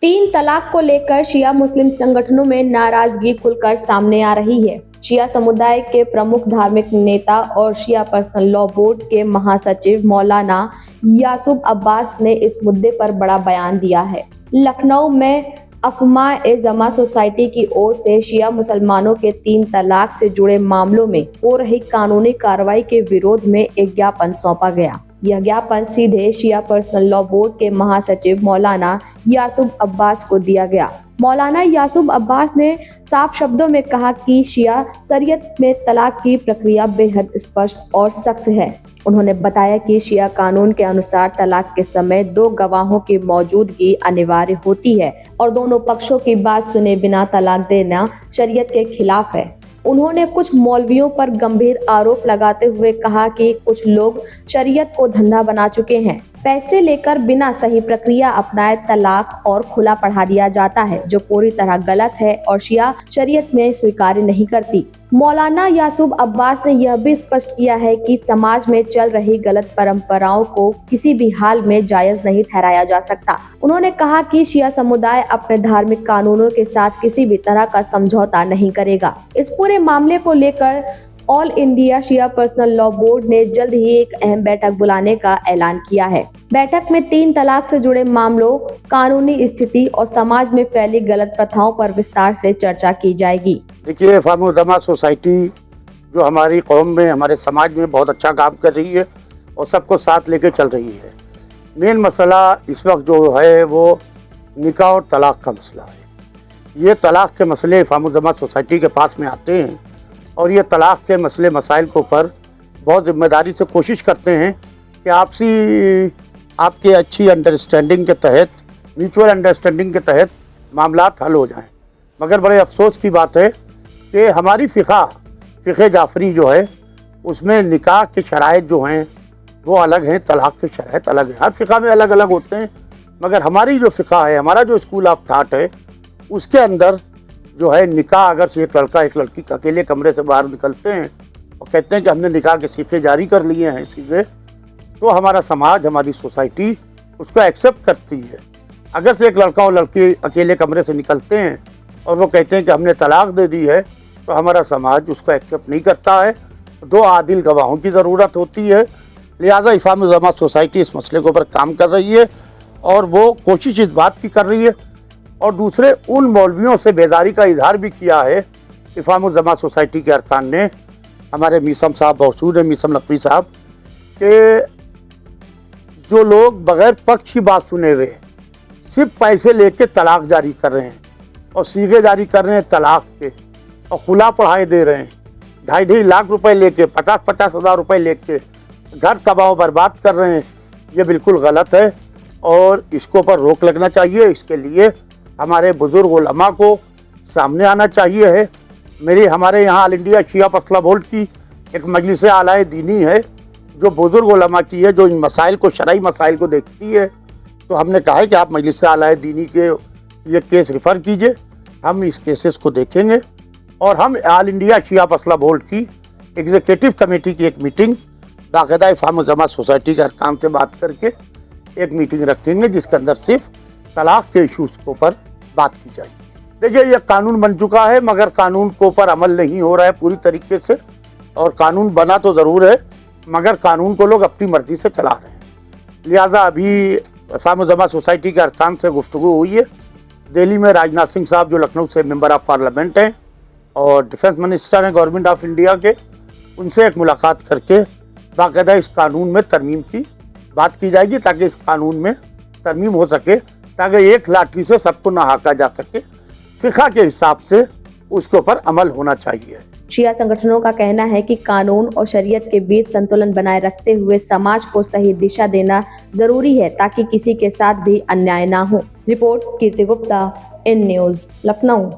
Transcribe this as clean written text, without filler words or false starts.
तीन तलाक को लेकर शिया मुस्लिम संगठनों में नाराजगी खुलकर सामने आ रही है। शिया समुदाय के प्रमुख धार्मिक नेता और शिया पर्सनल लॉ बोर्ड के महासचिव मौलाना यासूब अब्बास ने इस मुद्दे पर बड़ा बयान दिया है। लखनऊ में अफमा-ए-जमा सोसाइटी की ओर से शिया मुसलमानों के तीन तलाक से जुड़े मामलों में हो रही कानूनी कार्रवाई के विरोध में एक ज्ञापन सौंपा गया। यह ज्ञापन सीधे शिया पर्सनल लॉ बोर्ड के महासचिव मौलाना यासूब अब्बास को दिया गया। मौलाना यासूब अब्बास ने साफ शब्दों में कहा कि शिया शरीयत में तलाक की प्रक्रिया बेहद स्पष्ट और सख्त है। उन्होंने बताया कि शिया कानून के अनुसार तलाक के समय दो गवाहों की मौजूदगी अनिवार्य होती है और दोनों पक्षों की बात सुने बिना तलाक देना शरीयत के खिलाफ है। उन्होंने कुछ मौलवियों पर गंभीर आरोप लगाते हुए कहा कि कुछ लोग शरीयत को धंधा बना चुके हैं। पैसे लेकर बिना सही प्रक्रिया अपनाए तलाक और खुला पढ़ा दिया जाता है, जो पूरी तरह गलत है और शिया शरीयत में स्वीकार्य नहीं करती। मौलाना यासूब अब्बास ने यह भी स्पष्ट किया है कि समाज में चल रही गलत परंपराओं को किसी भी हाल में जायज नहीं ठहराया जा सकता। उन्होंने कहा कि शिया समुदाय अपने धार्मिक कानूनों के साथ किसी भी तरह का समझौता नहीं करेगा। इस पूरे मामले को लेकर ऑल इंडिया शिया पर्सनल लॉ बोर्ड ने जल्द ही एक अहम बैठक बुलाने का ऐलान किया है। बैठक में तीन तलाक से जुड़े मामलों, कानूनी स्थिति और समाज में फैली गलत प्रथाओं पर विस्तार से चर्चा की जाएगी। देखिए, अफमा सोसाइटी जो हमारी कौम में, हमारे समाज में बहुत अच्छा काम कर रही है और सबको साथ लेके चल रही है। मेन मसला इस वक्त जो है वो निकाह और तलाक का मसला है। ये तलाक के मसले अफमा सोसाइटी के पास में आते हैं और ये तलाक के मसले मसाइल के ऊपर बहुत जिम्मेदारी से कोशिश करते हैं कि आपकी अच्छी अंडरस्टैंडिंग के तहत, म्यूचुअल अंडरस्टैंडिंग के तहत मामलात हल हो जाएं। मगर बड़े अफसोस की बात है कि हमारी फ़िक़े जाफ़री जो है उसमें निकाह के शराइत जो हैं वो अलग हैं, तलाक के शराइत अलग हैं। हर फ़िक़ा में अलग अलग होते हैं, मगर हमारी जो फ़िक़ा है, हमारा जो स्कूल ऑफ थाट है, उसके अंदर जो है निकाह अगर से एक लड़का एक लड़की अकेले कमरे से बाहर निकलते हैं और कहते हैं कि हमने निकाह के सीखे जारी कर लिए हैं सीधे, तो हमारा समाज, हमारी सोसाइटी उसको एक्सेप्ट करती है। अगर से एक लड़का और लड़की अकेले कमरे से निकलते हैं और वो कहते हैं कि हमने तलाक दे दी है, तो हमारा समाज उसको एक्सेप्ट नहीं करता है। दो आदिल गवाहों की ज़रूरत होती है। लिहाजा अफमा सोसाइटी इस मसले के ऊपर काम कर रही है और वो कोशिश इस बात की कर रही है और दूसरे उन मौलवियों से बेदारी का इजहार भी किया है। अफमा सोसाइटी के अरकान ने, हमारे मीसम साहब मौजूद है, मीसम नकवी साहब, के जो लोग बग़ैर पक्ष की बात सुने हुए सिर्फ पैसे लेके तलाक जारी कर रहे हैं और सीगे जारी कर रहे हैं तलाक के और खुला पढ़ाई दे रहे हैं, 2.5 लाख रुपए लेके, 50 हज़ार रुपये लेके घर तबाह बर्बाद कर रहे हैं, ये बिल्कुल गलत है और इसके ऊपर रोक लगना चाहिए। इसके लिए हमारे बुज़ुर्ग उलमा को सामने आना चाहिए है। हमारे यहाँ ऑल इंडिया शिया पर्सनल लॉ बोर्ड की एक मजलिस आलाए दीनी है जो बुज़ुर्ग उलमा की है, जो इन मसाइल को, शरई मसाइल को देखती है। तो हमने कहा है कि आप मजलिस आलाए दीनी के ये केस रेफ़र कीजिए, हम इस केसेस को देखेंगे और हम ऑल इंडिया शिया पर्सनल लॉ बोर्ड की एग्जीक्यूटिव कमेटी की एक मीटिंग बाकायदा अफमा सोसाइटी के अरकान से बात करके एक मीटिंग रखेंगे जिसके अंदर सिर्फ तलाक के इशूज़ के ऊपर बात की जाएगी। देखिए, ये कानून बन चुका है मगर कानून के ऊपर अमल नहीं हो रहा है पूरी तरीके से, और कानून बना तो ज़रूर है मगर कानून को लोग अपनी मर्ज़ी से चला रहे हैं। लिहाजा अभी अफमा सोसाइटी के अरकान से गुफ्तगू हुई है। दिल्ली में राजनाथ सिंह साहब जो लखनऊ से मेंबर ऑफ पार्लियामेंट हैं और डिफेंस मिनिस्टर हैं गवर्नमेंट ऑफ इंडिया के, उनसे एक मुलाकात करके बाकायदा इस कानून में तरमीम की बात की जाएगी ताकि इस कानून में तरमीम हो सके, ताकि एक लाठी से सबको ना हाका जा सके। फ़िक़ा के हिसाब से उसके ऊपर अमल होना चाहिए। शिया संगठनों का कहना है कि कानून और शरीयत के बीच संतुलन बनाए रखते हुए समाज को सही दिशा देना जरूरी है ताकि किसी के साथ भी अन्याय ना हो। Report Kirti Gupta, in news, Lucknow.